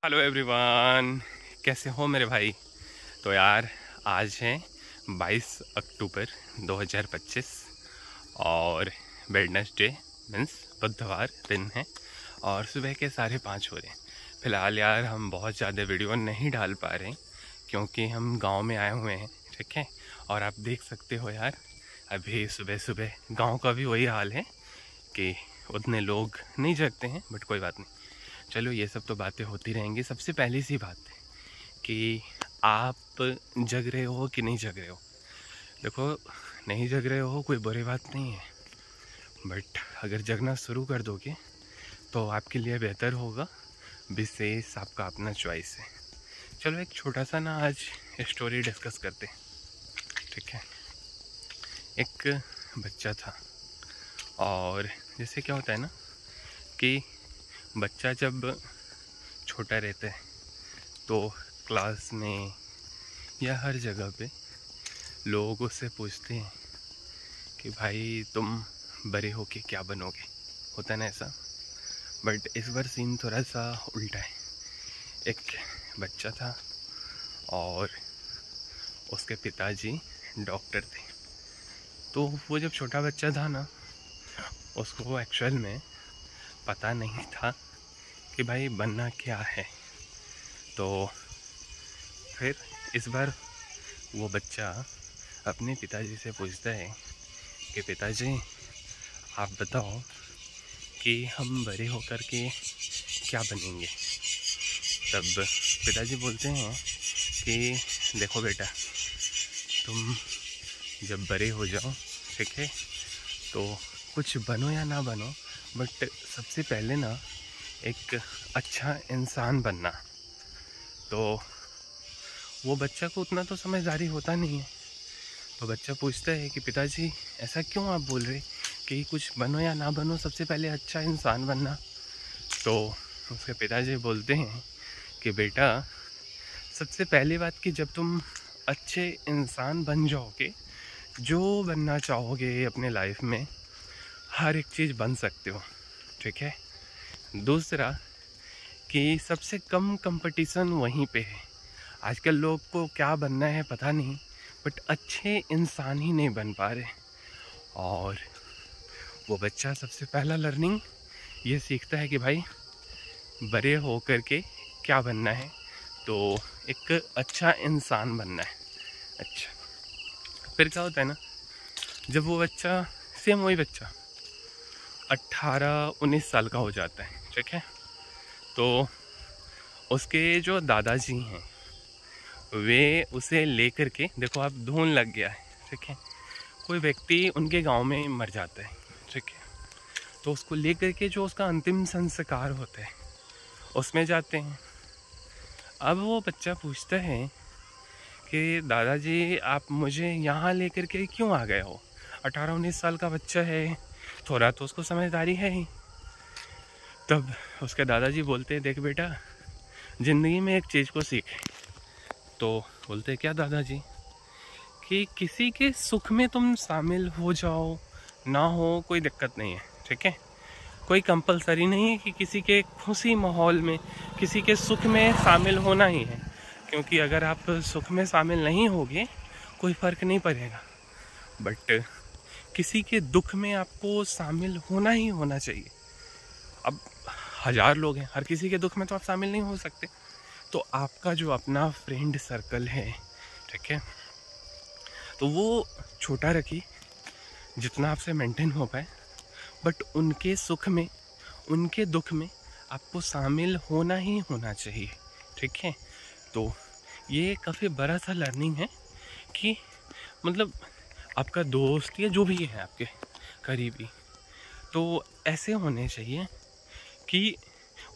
Hello everyone, कैसे हो मेरे भाई। तो यार आज है 22 अक्टूबर 2025 और वेडनेसडे मीन्स बुधवार दिन है और सुबह के 5:30 हो रहे हैं। फ़िलहाल यार हम बहुत ज़्यादा वीडियो नहीं डाल पा रहे हैं क्योंकि हम गांव में आए हुए हैं, ठीक है। और आप देख सकते हो यार अभी सुबह सुबह गांव का भी वही हाल है कि उतने लोग नहीं जगते हैं, बट कोई बात नहीं, चलो ये सब तो बातें होती रहेंगी। सबसे पहली सी बात है कि आप जग रहे हो कि नहीं जग रहे हो। देखो, नहीं जग रहे हो कोई बुरी बात नहीं है, बट अगर जगना शुरू कर दोगे तो आपके लिए बेहतर होगा। विशेष आपका अपना चॉइस है। चलो एक छोटा सा ना आज स्टोरी डिस्कस करते हैं, ठीक है। एक बच्चा था और जैसे क्या होता है ना कि बच्चा जब छोटा रहता है तो क्लास में या हर जगह पे लोग उससे पूछते हैं कि भाई तुम बड़े होके क्या बनोगे, होता है ना ऐसा। बट इस बार सीन थोड़ा सा उल्टा है। एक बच्चा था और उसके पिताजी डॉक्टर थे। तो वो जब छोटा बच्चा था ना, उसको एक्चुअल में पता नहीं था कि भाई बनना क्या है। तो फिर इस बार वो बच्चा अपने पिताजी से पूछता है कि पिताजी आप बताओ कि हम बड़े होकर के क्या बनेंगे। तब पिताजी बोलते हैं कि देखो बेटा, तुम जब बड़े हो जाओ, ठीक है, तो कुछ बनो या ना बनो, बट सबसे पहले ना एक अच्छा इंसान बनना। तो वो बच्चा को उतना तो समझदारी होता नहीं है। तो बच्चा पूछता है कि पिताजी ऐसा क्यों आप बोल रहे कि कुछ बनो या ना बनो, सबसे पहले अच्छा इंसान बनना। तो उसके पिताजी बोलते हैं कि बेटा, सबसे पहली बात कि जब तुम अच्छे इंसान बन जाओगे, जो बनना चाहोगे अपने लाइफ में, हर एक चीज़ बन सकते हो, ठीक है। दूसरा कि सबसे कम कंपटीशन वहीं पे है। आजकल लोग को क्या बनना है पता नहीं, बट अच्छे इंसान ही नहीं बन पा रहे। और वो बच्चा सबसे पहला लर्निंग ये सीखता है कि भाई बड़े हो कर के क्या बनना है, तो एक अच्छा इंसान बनना है। अच्छा, फिर क्या होता है ना, जब वो बच्चा, सेम वही बच्चा 18-19 साल का हो जाता है, ठीक है, तो उसके जो दादाजी हैं वे उसे लेकर के, देखो आप धुन लग गया है, ठीक है, कोई व्यक्ति उनके गांव में मर जाता है, ठीक है, तो उसको लेकर के जो उसका अंतिम संस्कार होता है उसमें जाते हैं। अब वो बच्चा पूछता है कि दादाजी आप मुझे यहाँ लेकर के क्यों आ गए हो। 18-19 साल का बच्चा है, थोड़ा तो उसको समझदारी है ही। तब उसके दादाजी बोलते हैं देख बेटा, ज़िंदगी में एक चीज़ को सीख। तो बोलते क्या दादाजी, कि किसी के सुख में तुम शामिल हो जाओ ना हो कोई दिक्कत नहीं है, ठीक है। कोई कंपलसरी नहीं है कि किसी के खुशी माहौल में, किसी के सुख में शामिल होना ही है, क्योंकि अगर आप सुख में शामिल नहीं होगे कोई फ़र्क नहीं पड़ेगा। बट किसी के दुख में आपको शामिल होना ही होना चाहिए। अब 1000 लोग हैं, हर किसी के दुख में तो आप शामिल नहीं हो सकते। तो आपका जो अपना फ्रेंड सर्कल है, ठीक है, तो वो छोटा रखिए जितना आपसे मेंटेन हो पाए, बट उनके सुख में, उनके दुख में आपको शामिल होना ही होना चाहिए, ठीक है। तो ये काफ़ी बड़ा सा लर्निंग है कि मतलब आपका दोस्त या जो भी है आपके करीबी, तो ऐसे होने चाहिए कि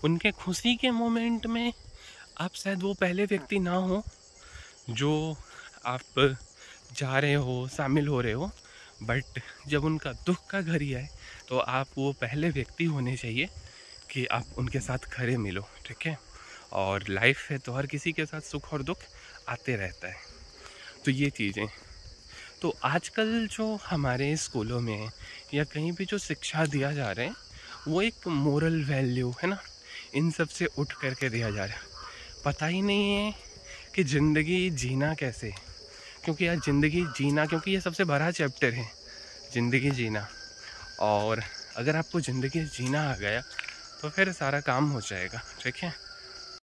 उनके खुशी के मोमेंट में आप शायद वो पहले व्यक्ति ना हो जो आप जा रहे हो, शामिल हो रहे हो, बट जब उनका दुख का घड़ी आए तो आप वो पहले व्यक्ति होने चाहिए कि आप उनके साथ खड़े मिलो, ठीक है। और लाइफ है तो हर किसी के साथ सुख और दुख आते रहता है। तो ये चीज़ें, तो आजकल जो हमारे स्कूलों में या कहीं भी जो शिक्षा दिया जा रहा है वो एक मोरल वैल्यू है ना, इन सब से उठ करके दिया जा रहा है। पता ही नहीं है कि ज़िंदगी जीना कैसे। क्योंकि यार ज़िंदगी जीना, क्योंकि ये सबसे बड़ा चैप्टर है ज़िंदगी जीना। और अगर आपको ज़िंदगी जीना आ गया तो फिर सारा काम हो जाएगा, ठीक है।